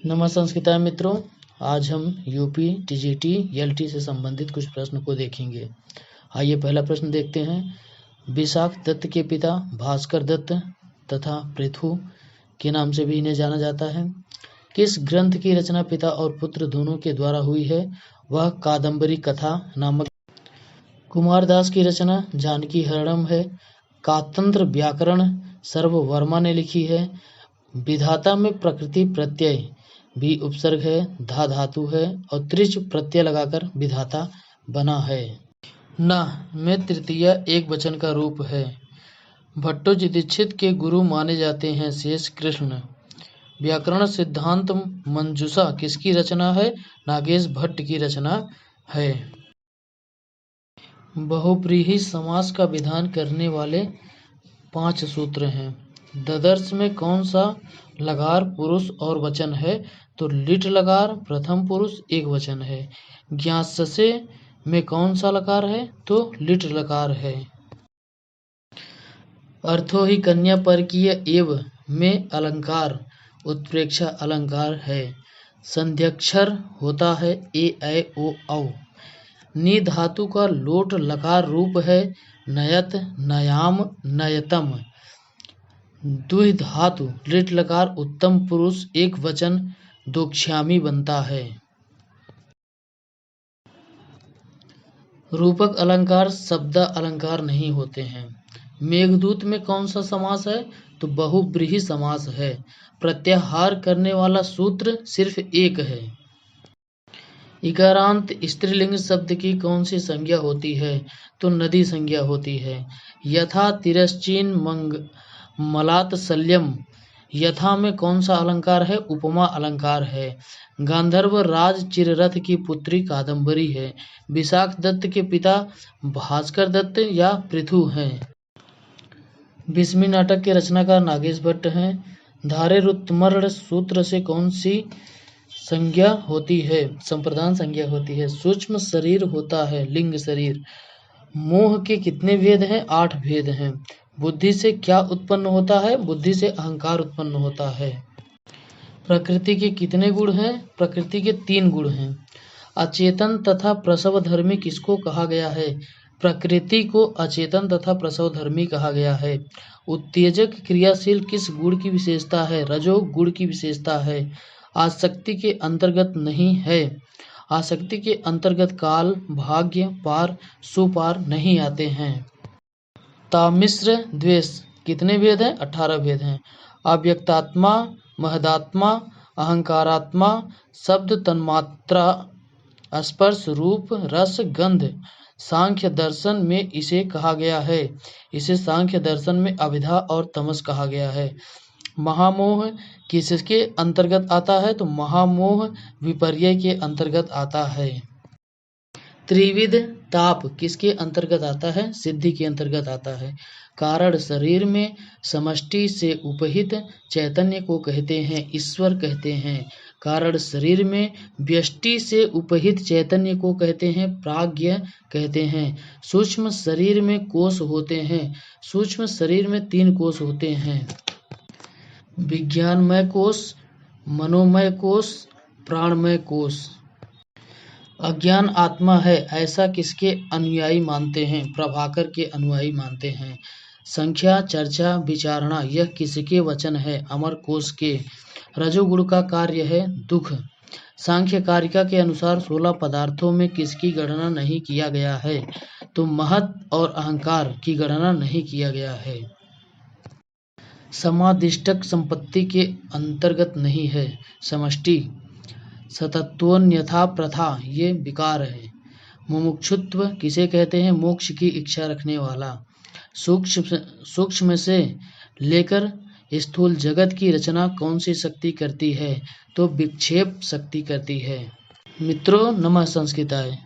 नमः संस्कृताय मित्रों, आज हम यूपी टीजीटी एलटी से संबंधित कुछ प्रश्न को देखेंगे। आइए पहला प्रश्न देखते हैं। विशाख दत्त के पिता भास्कर दत्त तथा पृथु के नाम से भी इन्हें जाना जाता है। किस ग्रंथ की रचना पिता और पुत्र दोनों के द्वारा हुई है? वह कादम्बरी कथा नामक। कुमारदास की रचना जानकी हरणम है। कातंत्र व्याकरण सर्ववर्मा ने लिखी है। विधाता में प्रकृति प्रत्यय भी उपसर्ग है, धा धातु है और त्रिच प्रत्यय लगाकर विधाता बना है। न में तृतीय एक वचन का रूप है। भट्टोजी दीक्षित के गुरु माने जाते हैं शेष कृष्ण। व्याकरण सिद्धांत मंजूषा किसकी रचना है? नागेश भट्ट की रचना है। बहुव्रीहि समास का विधान करने वाले 5 सूत्र हैं। ददर्श में कौन सा लकार पुरुष और वचन है? तो लिट लकार प्रथम पुरुष एक वचन है। ज्ञाससे में कौन सा लकार है? तो लिट लकार है। अर्थो ही कन्या परकीय एव में अलंकार उत्प्रेक्षा अलंकार है। संध्यक्षर होता है ए ऐ ओ औ। नी धातु का लोट लकार रूप है नयत नयाम नयतम। द्विधातु लिट लकार उत्तम पुरुष एक वचन दोक्ष्यामी बनता है। रूपक अलंकार शब्द अलंकार नहीं होते हैं। मेघदूत में कौन सा समास है? तो बहुव्रीहि समास है। प्रत्याहार करने वाला सूत्र सिर्फ एक है। इकारांत स्त्रीलिंग शब्द की कौन सी संज्ञा होती है? तो नदी संज्ञा होती है। यथा तिरश्चीन मलात शल्यम। यथा में कौन सा अलंकार है? उपमा अलंकार है। गांधर्व राज चिररथ की पुत्री कादम्बरी है। विशाख दत्त के पिता भास्कर दत्त या पृथु हैं। भीष्मी नाटक के रचनाकार नागेश भट्ट हैं। धारे रुत्मर्ण सूत्र से कौन सी संज्ञा होती है? संप्रदान संज्ञा होती है। सूक्ष्म शरीर होता है लिंग शरीर। मोह के कितने भेद हैं? 8 भेद हैं। बुद्धि से क्या उत्पन्न होता है? बुद्धि से अहंकार उत्पन्न होता है। प्रकृति के कितने गुण हैं? प्रकृति के 3 गुण हैं। अचेतन तथा प्रसवधर्मी किसको कहा गया है? प्रकृति को अचेतन तथा प्रसवधर्मी कहा गया है। उत्तेजक क्रियाशील किस गुण की विशेषता है? रजो गुण की विशेषता है। आसक्ति के अंतर्गत नहीं है। आसक्ति के अंतर्गत काल भाग्य पार सुपार नहीं आते हैं। तामिश्र द्वेष कितने भेद हैं? 18 भेद हैं। अव्यक्तात्मा महदात्मा अहंकारात्मा शब्द तन्मात्रा स्पर्श रूप रस गंध सांख्य दर्शन में इसे कहा गया है। इसे सांख्य दर्शन में अविद्या और तमस कहा गया है। महामोह किसके अंतर्गत आता है? तो महामोह विपर्य के अंतर्गत आता है। त्रिविध ताप किसके अंतर्गत आता है? सिद्धि के अंतर्गत आता है। कारण शरीर में समष्टि से उपहित चैतन्य को कहते हैं ईश्वर कहते हैं। कारण शरीर में व्यष्टि से उपहित चैतन्य को कहते हैं प्राज्ञ कहते हैं। सूक्ष्म शरीर में कोष होते हैं। सूक्ष्म शरीर में 3 कोष होते हैं। विज्ञानमय कोष, मनोमय कोष, प्राणमय कोष। अज्ञान आत्मा है ऐसा किसके अनुयायी मानते हैं? प्रभाकर के अनुयायी मानते हैं। संख्या चर्चा विचारणा यह किसके वचन है? अमर कोश के। रजोगुण का कार्य है दुख। सांख्य कारिका के अनुसार 16 पदार्थों में किसकी गणना नहीं किया गया है? तो महत और अहंकार की गणना नहीं किया गया है। समादिष्टक संपत्ति के अंतर्गत नहीं है। समष्टि सतत्वन्यथा प्रथा ये विकार है। मुमुक्षुत्व किसे कहते हैं? मोक्ष की इच्छा रखने वाला। सूक्ष्म से लेकर स्थूल जगत की रचना कौन सी शक्ति करती है? तो विक्षेप शक्ति करती है। मित्रों नमः संस्कृताय।